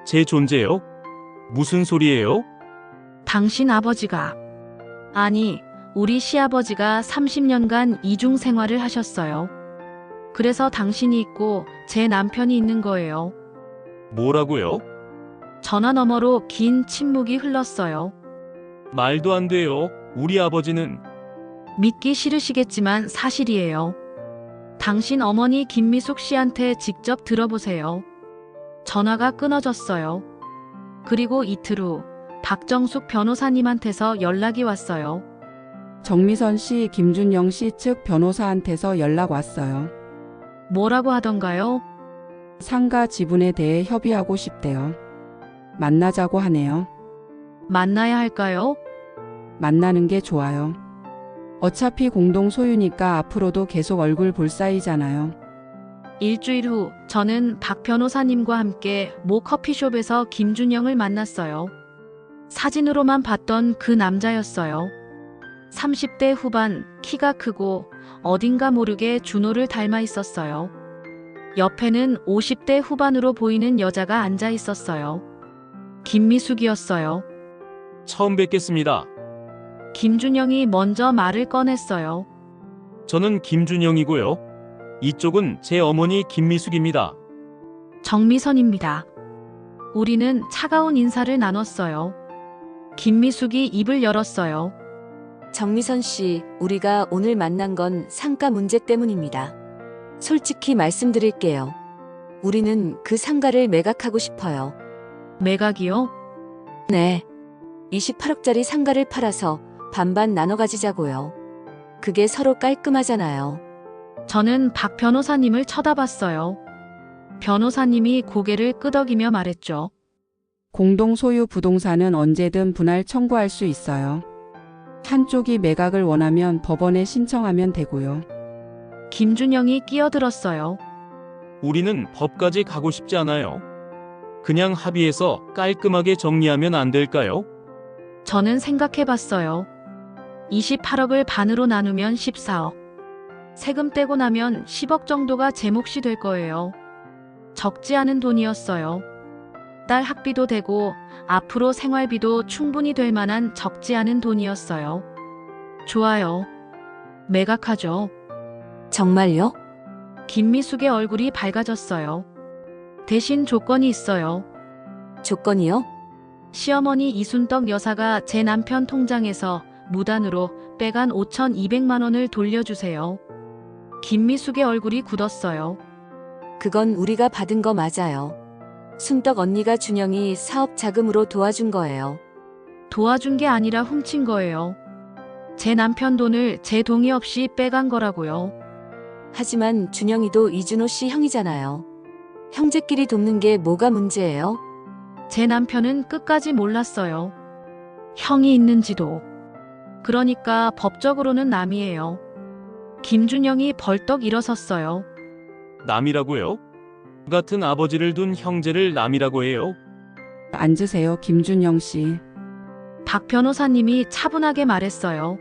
제 존재요? 무슨 소리예요? 당신 아버지가, 아니, 우리 시아버지가 30년간 이중 생활을 하셨어요. 그래서 당신이 있고 제 남편이 있는 거예요. 뭐라고요? 전화 너머로 긴 침묵이 흘렀어요. 말도 안 돼요. 우리 아버지는. 믿기 싫으시겠지만 사실이에요. 당신 어머니 김미숙 씨한테 직접 들어보세요. 전화가 끊어졌어요. 그리고 이틀 후 박정숙 변호사님한테서 연락이 왔어요. 정미선 씨, 김준영 씨 측 변호사한테서 연락 왔어요. 뭐라고 하던가요? 상가 지분에 대해 협의하고 싶대요. 만나자고 하네요. 만나야 할까요? 만나는 게 좋아요. 어차피 공동 소유니까 앞으로도 계속 얼굴 볼 사이잖아요. 일주일 후 저는 박 변호사님과 함께 모 커피숍에서 김준영을 만났어요. 사진으로만 봤던 그 남자였어요. 30대 후반, 키가 크고 어딘가 모르게 준호를 닮아 있었어요. 옆에는 50대 후반으로 보이는 여자가 앉아 있었어요. 김미숙이었어요. 처음 뵙겠습니다. 김준영이 먼저 말을 꺼냈어요. 저는 김준영이고요. 이쪽은 제 어머니 김미숙입니다. 정미선입니다. 우리는 차가운 인사를 나눴어요. 김미숙이 입을 열었어요. 정미선 씨, 우리가 오늘 만난 건 상가 문제 때문입니다. 솔직히 말씀드릴게요. 우리는 그 상가를 매각하고 싶어요. 매각이요? 네. 28억짜리 상가를 팔아서 반반 나눠 가지자고요. 그게 서로 깔끔하잖아요. 저는 박 변호사님을 쳐다봤어요. 변호사님이 고개를 끄덕이며 말했죠. 공동 소유 부동산은 언제든 분할 청구할 수 있어요. 한쪽이 매각을 원하면 법원에 신청하면 되고요. 김준영이 끼어들었어요. 우리는 법까지 가고 싶지 않아요. 그냥 합의해서 깔끔하게 정리하면 안 될까요? 저는 생각해봤어요. 28억을 반으로 나누면 14억. 세금 떼고 나면 10억 정도가 제 몫이 될 거예요. 적지 않은 돈이었어요. 딸 학비도 되고 앞으로 생활비도 충분히 될 만한 적지 않은 돈이었어요. 좋아요. 매각하죠. 정말요? 김미숙의 얼굴이 밝아졌어요. 대신 조건이 있어요. 조건이요? 시어머니 이순덕 여사가 제 남편 통장에서 무단으로 빼간 5,200만 원을 돌려주세요. 김미숙의 얼굴이 굳었어요. 그건 우리가 받은 거 맞아요. 순덕 언니가 준영이 사업 자금으로 도와준 거예요. 도와준 게 아니라 훔친 거예요. 제 남편 돈을 제 동의 없이 빼간 거라고요. 하지만 준영이도 이준호 씨 형이잖아요. 형제끼리 돕는 게 뭐가 문제예요? 제 남편은 끝까지 몰랐어요. 형이 있는지도. 그러니까 법적으로는 남이에요. 김준영이 벌떡 일어섰어요. 남이라고요? 같은 아버지를 둔 형제를 남이라고 해요? 앉으세요, 김준영 씨. 박 변호사님이 차분하게 말했어요.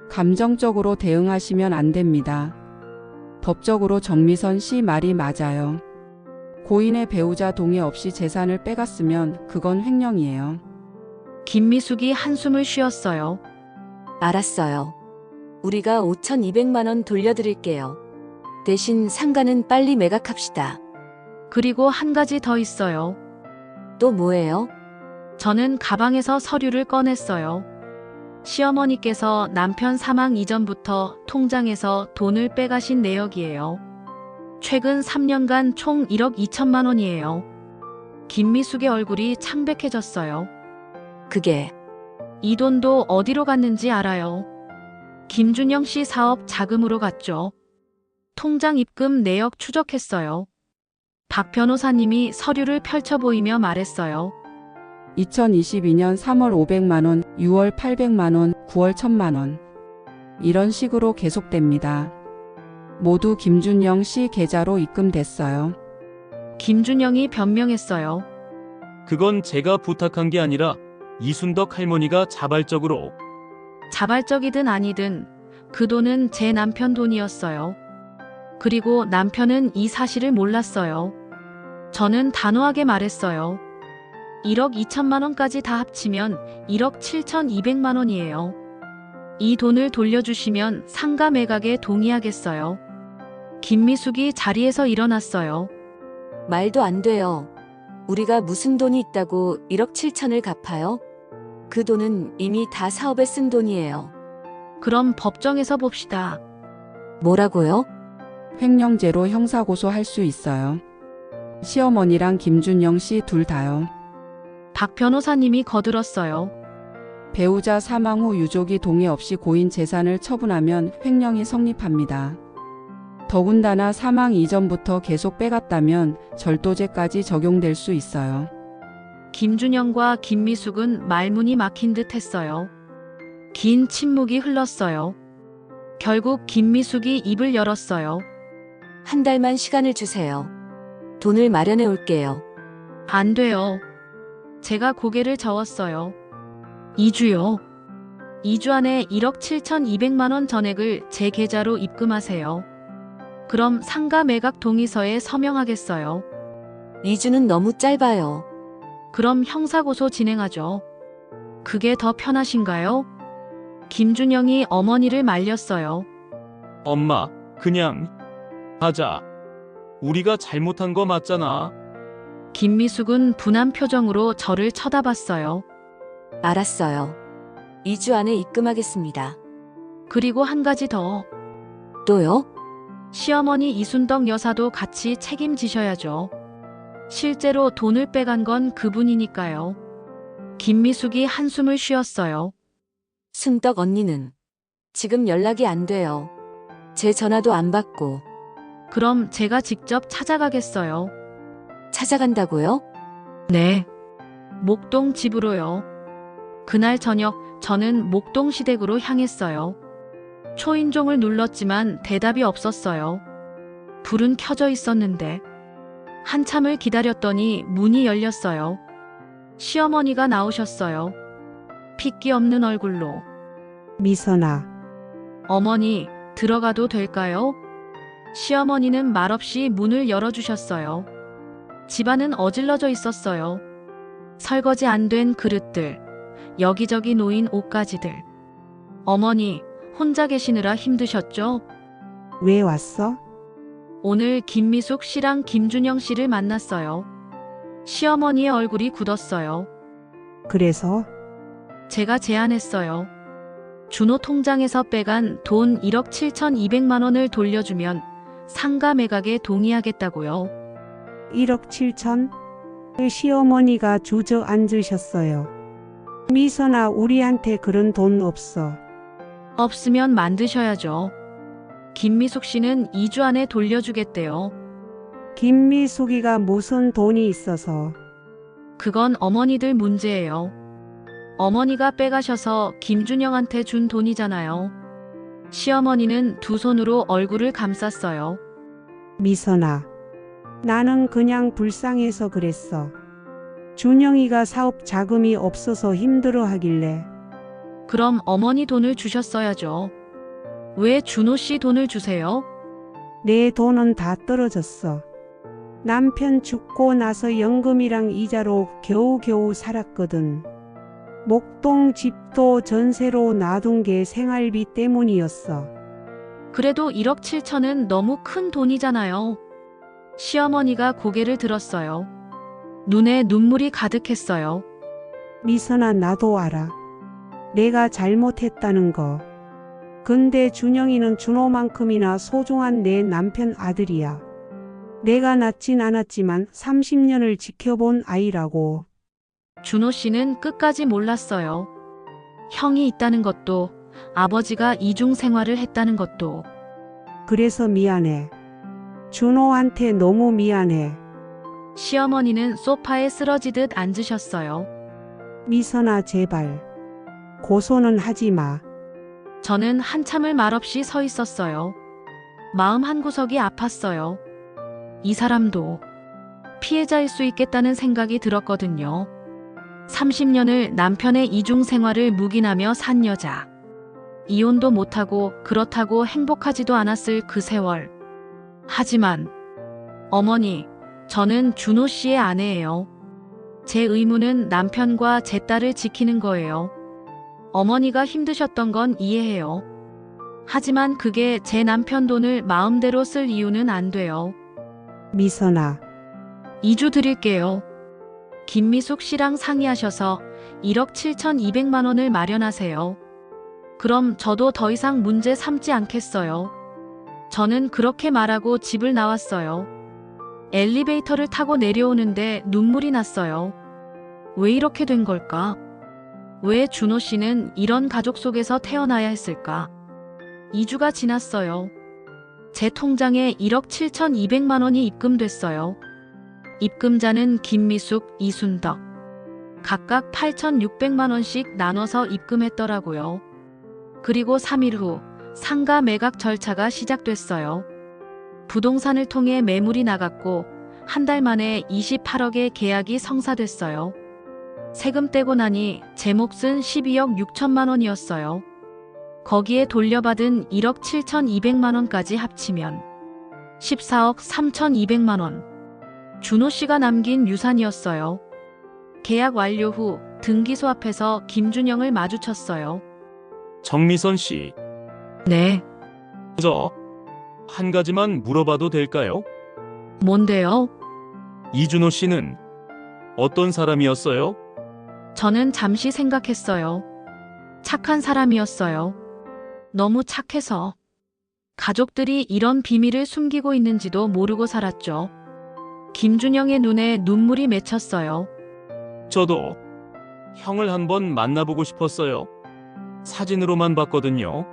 감정적으로 대응하시면 안 됩니다. 법적으로 정미선 씨 말이 맞아요. 고인의 배우자 동의 없이 재산을 빼갔으면 그건 횡령이에요. 김미숙이 한숨을 쉬었어요. 알았어요. 우리가 5,200만 원 돌려드릴게요. 대신 상가는 빨리 매각합시다. 그리고 한 가지 더 있어요. 또 뭐예요? 저는 가방에서 서류를 꺼냈어요. 시어머니께서 남편 사망 이전부터 통장에서 돈을 빼가신 내역이에요. 최근 3년간 총 1억 2천만 원이에요. 김미숙의 얼굴이 창백해졌어요. 그게 이 돈도 어디로 갔는지 알아요. 김준영 씨 사업 자금으로 갔죠. 통장 입금 내역 추적했어요. 박 변호사님이 서류를 펼쳐 보이며 말했어요. 2022년 3월 500만 원, 6월 800만 원, 9월 1000만 원. 이런 식으로 계속됩니다. 모두 김준영 씨 계좌로 입금됐어요. 김준영이 변명했어요. 그건 제가 부탁한 게 아니라 이순덕 할머니가 자발적으로. 자발적이든 아니든 그 돈은 제 남편 돈이었어요. 그리고 남편은 이 사실을 몰랐어요. 저는 단호하게 말했어요. 1억 2천만 원까지 다 합치면 1억 7,200만 원이에요. 이 돈을 돌려주시면 상가 매각에 동의하겠어요. 김미숙이 자리에서 일어났어요. 말도 안 돼요. 우리가 무슨 돈이 있다고 1억 7천을 갚아요? 그 돈은 이미 다 사업에 쓴 돈이에요. 그럼 법정에서 봅시다. 뭐라고요? 횡령죄로 형사고소할 수 있어요. 시어머니랑 김준영 씨 둘 다요. 박 변호사님이 거들었어요. 배우자 사망 후 유족이 동의 없이 고인 재산을 처분하면 횡령이 성립합니다. 더군다나 사망 이전부터 계속 빼갔다면 절도죄까지 적용될 수 있어요. 김준영과 김미숙은 말문이 막힌 듯 했어요. 긴 침묵이 흘렀어요. 결국 김미숙이 입을 열었어요. 한 달만 시간을 주세요. 돈을 마련해 올게요. 안 돼요. 제가 고개를 저었어요. 2주요. 2주 안에 1억 7,200만 원 전액을 제 계좌로 입금하세요. 그럼 상가 매각 동의서에 서명하겠어요. 2주는 너무 짧아요. 그럼 형사고소 진행하죠. 그게 더 편하신가요? 김준영이 어머니를 말렸어요. 엄마, 그냥 하자. 우리가 잘못한 거 맞잖아. 김미숙은 분한 표정으로 저를 쳐다봤어요. 알았어요. 2주 안에 입금하겠습니다. 그리고 한 가지 더. 또요? 시어머니 이순덕 여사도 같이 책임지셔야죠. 실제로 돈을 빼간 건 그분이니까요. 김미숙이 한숨을 쉬었어요. 순덕 언니는 지금 연락이 안 돼요. 제 전화도 안 받고. 그럼 제가 직접 찾아가겠어요. 찾아간다고요? 네. 목동 집으로요. 그날 저녁 저는 목동 시댁으로 향했어요. 초인종을 눌렀지만 대답이 없었어요. 불은 켜져 있었는데 한참을 기다렸더니 문이 열렸어요. 시어머니가 나오셨어요. 핏기 없는 얼굴로. 미선아, 어머니, 들어가도 될까요? 시어머니는 말없이 문을 열어주셨어요. 집안은 어질러져 있었어요. 설거지 안 된 그릇들, 여기저기 놓인 옷가지들. 어머니, 혼자 계시느라 힘드셨죠? 왜 왔어? 오늘 김미숙 씨랑 김준영 씨를 만났어요. 시어머니의 얼굴이 굳었어요. 그래서? 제가 제안했어요. 준호 통장에서 빼간 돈 1억 7,200만 원을 돌려주면 상가 매각에 동의하겠다고요. 1억 7천? 시어머니가 주저앉으셨어요. 미선아, 우리한테 그런 돈 없어. 없으면 만드셔야죠. 김미숙 씨는 2주 안에 돌려주겠대요. 김미숙이가 무슨 돈이 있어서. 그건 어머니들 문제예요. 어머니가 빼가셔서 김준영한테 준 돈이잖아요. 시어머니는 두 손으로 얼굴을 감쌌어요. 미선아, 나는 그냥 불쌍해서 그랬어. 준영이가 사업 자금이 없어서 힘들어 하길래. 그럼 어머니 돈을 주셨어야죠. 왜 준호 씨 돈을 주세요? 내 돈은 다 떨어졌어. 남편 죽고 나서 연금이랑 이자로 겨우겨우 살았거든. 목동 집도 전세로 놔둔 게 생활비 때문이었어. 그래도 1억 7천은 너무 큰 돈이잖아요. 시어머니가 고개를 들었어요. 눈에 눈물이 가득했어요. 미선아, 나도 알아. 내가 잘못했다는 거. 근데 준영이는 준호만큼이나 소중한 내 남편 아들이야. 내가 낳진 않았지만 30년을 지켜본 아이라고. 준호 씨는 끝까지 몰랐어요. 형이 있다는 것도, 아버지가 이중 생활을 했다는 것도. 그래서 미안해. 준호한테 너무 미안해. 시어머니는 소파에 쓰러지듯 앉으셨어요. 미선아, 제발. 고소는 하지 마. 저는 한참을 말없이 서 있었어요. 마음 한구석이 아팠어요. 이 사람도 피해자일 수 있겠다는 생각이 들었거든요. 30년을 남편의 이중 생활을 묵인하며 산 여자. 이혼도 못하고 그렇다고 행복하지도 않았을 그 세월. 하지만 어머니, 저는 준호 씨의 아내예요. 제 의무는 남편과 제 딸을 지키는 거예요. 어머니가 힘드셨던 건 이해해요. 하지만 그게 제 남편 돈을 마음대로 쓸 이유는 안 돼요. 미선아. 2주 드릴게요. 김미숙 씨랑 상의하셔서 1억 7,200만 원을 마련하세요. 그럼 저도 더 이상 문제 삼지 않겠어요. 저는 그렇게 말하고 집을 나왔어요. 엘리베이터를 타고 내려오는데 눈물이 났어요. 왜 이렇게 된 걸까? 왜 준호 씨는 이런 가족 속에서 태어나야 했을까? 2주가 지났어요. 제 통장에 1억 7,200만 원이 입금됐어요. 입금자는 김미숙, 이순덕. 각각 8,600만 원씩 나눠서 입금했더라고요. 그리고 3일 후 상가 매각 절차가 시작됐어요. 부동산을 통해 매물이 나갔고 한 달 만에 28억의 계약이 성사됐어요. 세금 떼고 나니 제 몫은 12억 6천만 원이었어요. 거기에 돌려받은 1억 7,200만 원까지 합치면 14억 3,200만 원. 준호 씨가 남긴 유산이었어요. 계약 완료 후 등기소 앞에서 김준영을 마주쳤어요. 정미선 씨, 네, 한 가지만 물어봐도 될까요? 뭔데요? 이준호 씨는 어떤 사람이었어요? 저는 잠시 생각했어요. 착한 사람이었어요. 너무 착해서. 가족들이 이런 비밀을 숨기고 있는지도 모르고 살았죠. 김준영의 눈에 눈물이 맺혔어요. 저도 형을 한번 만나보고 싶었어요. 사진으로만 봤거든요.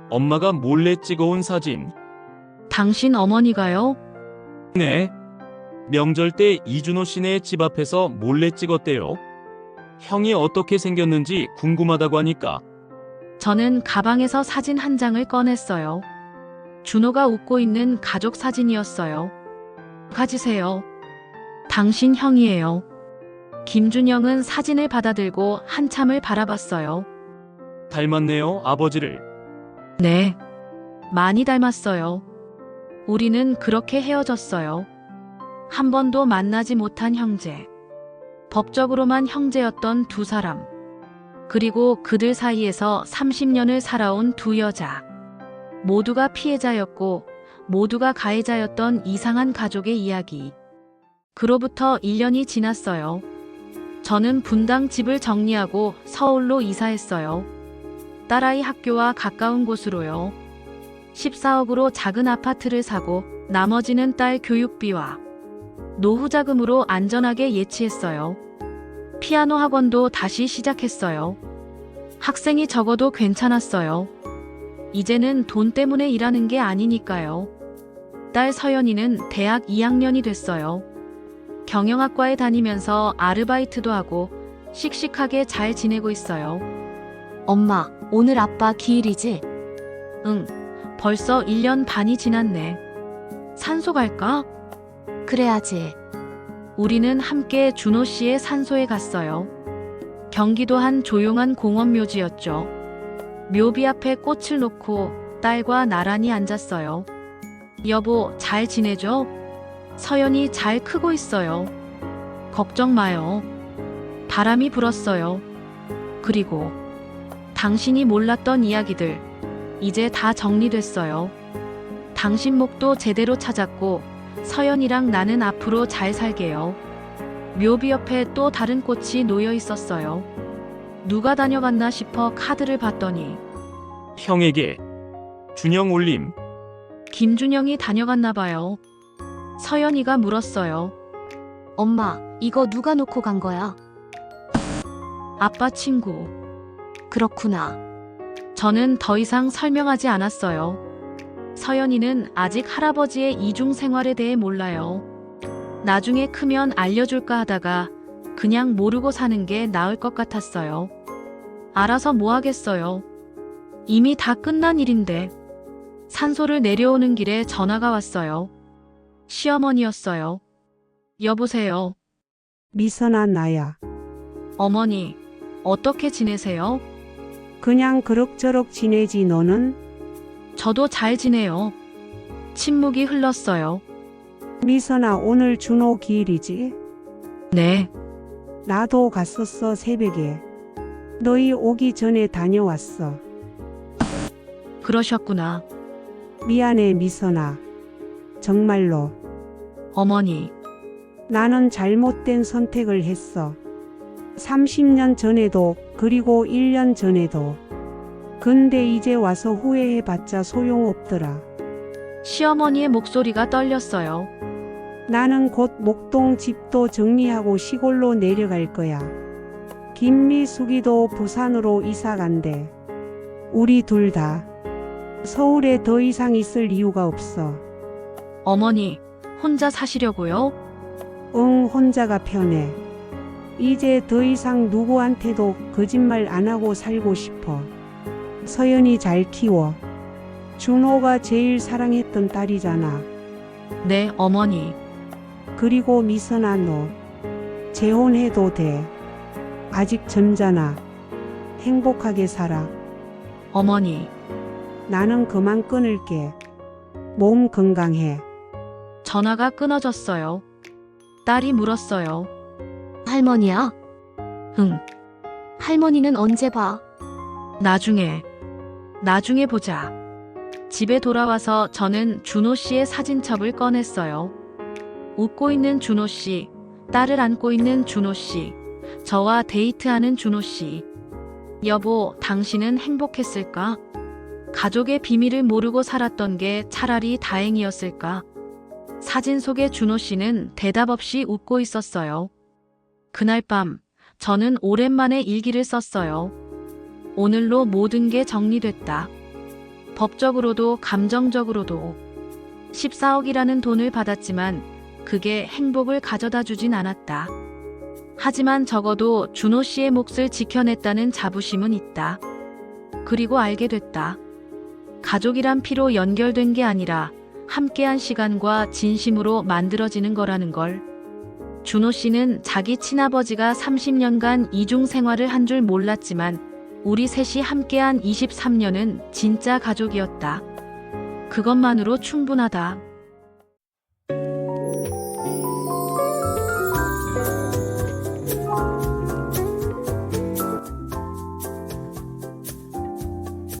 엄마가 몰래 찍어온 사진. 당신 어머니가요? 네. 명절 때 이준호 씨네 집 앞에서 몰래 찍었대요. 형이 어떻게 생겼는지 궁금하다고 하니까. 저는 가방에서 사진 한 장을 꺼냈어요. 준호가 웃고 있는 가족 사진이었어요. 가지세요. 당신 형이에요. 김준영은 사진을 받아들고 한참을 바라봤어요. 닮았네요, 아버지를. 네. 많이 닮았어요. 우리는 그렇게 헤어졌어요. 한 번도 만나지 못한 형제. 법적으로만 형제였던 두 사람. 그리고 그들 사이에서 30년을 살아온 두 여자. 모두가 피해자였고 모두가 가해자였던 이상한 가족의 이야기. 그로부터 1년이 지났어요. 저는 분당 집을 정리하고 서울로 이사했어요. 딸아이 학교와 가까운 곳으로요. 14억으로 작은 아파트를 사고 나머지는 딸 교육비와 노후 자금으로 안전하게 예치했어요. 피아노 학원도 다시 시작했어요. 학생이 적어도 괜찮았어요. 이제는 돈 때문에 일하는 게 아니니까요. 딸 서연이는 대학 2학년이 됐어요. 경영학과에 다니면서 아르바이트도 하고 씩씩하게 잘 지내고 있어요. 엄마, 오늘 아빠 기일이지? 응, 벌써 1년 반이 지났네. 산소 갈까? 그래야지. 우리는 함께 준호 씨의 산소에 갔어요. 경기도 한 조용한 공원 묘지였죠. 묘비 앞에 꽃을 놓고 딸과 나란히 앉았어요. 여보, 잘 지내죠? 서연이 잘 크고 있어요. 걱정 마요. 바람이 불었어요. 그리고 당신이 몰랐던 이야기들, 이제 다 정리됐어요. 당신 목도 제대로 찾았고 서연이랑 나는 앞으로 잘 살게요. 묘비 옆에 또 다른 꽃이 놓여 있었어요. 누가 다녀갔나 싶어 카드를 봤더니 형에게 준영 올림. 김준영이 다녀갔나 봐요. 서연이가 물었어요. 엄마, 이거 누가 놓고 간 거야? 아빠 친구. 그렇구나. 저는 더 이상 설명하지 않았어요. 서연이는 아직 할아버지의 이중 생활에 대해 몰라요. 나중에 크면 알려줄까 하다가 그냥 모르고 사는 게 나을 것 같았어요. 알아서 뭐 하겠어요. 이미 다 끝난 일인데. 산소를 내려오는 길에 전화가 왔어요. 시어머니였어요. 여보세요. 미선아, 나야. 어머니, 어떻게 지내세요? 그냥 그럭저럭 지내지. 너는? 저도 잘 지내요. 침묵이 흘렀어요. 미선아, 오늘 준호 기일이지? 네. 나도 갔었어. 새벽에. 너희 오기 전에 다녀왔어. 그러셨구나. 미안해, 미선아. 정말로. 어머니, 나는 잘못된 선택을 했어. 30년 전에도, 그리고 1년 전에도. 근데 이제 와서 후회해봤자 소용없더라. 시어머니의 목소리가 떨렸어요. 나는 곧 목동 집도 정리하고 시골로 내려갈 거야. 김미숙이도 부산으로 이사 간대. 우리 둘 다 서울에 더 이상 있을 이유가 없어. 어머니, 혼자 사시려고요? 응, 혼자가 편해. 이제 더 이상 누구한테도 거짓말 안 하고 살고 싶어. 서연이 잘 키워. 준호가 제일 사랑했던 딸이잖아. 네, 어머니. 그리고 미선아, 너 재혼해도 돼. 아직 젊잖아. 행복하게 살아. 어머니. 나는 그만 끊을게. 몸 건강해. 전화가 끊어졌어요. 딸이 물었어요. 할머니야? 응, 할머니는 언제 봐? 나중에 보자. 집에 돌아와서 저는 준호 씨의 사진첩을 꺼냈어요. 웃고 있는 준호 씨, 딸을 안고 있는 준호 씨, 저와 데이트하는 준호 씨. 여보, 당신은 행복했을까? 가족의 비밀을 모르고 살았던 게 차라리 다행이었을까? 사진 속의 준호 씨는 대답 없이 웃고 있었어요. 그날 밤, 저는 오랜만에 일기를 썼어요. 오늘로 모든 게 정리됐다. 법적으로도 감정적으로도. 14억이라는 돈을 받았지만 그게 행복을 가져다 주진 않았다. 하지만 적어도 준호 씨의 몫을 지켜냈다는 자부심은 있다. 그리고 알게 됐다. 가족이란 피로 연결된 게 아니라 함께한 시간과 진심으로 만들어지는 거라는 걸. 준호 씨는 자기 친아버지가 30년간 이중 생활을 한 줄 몰랐지만 우리 셋이 함께한 23년은 진짜 가족이었다. 그것만으로 충분하다.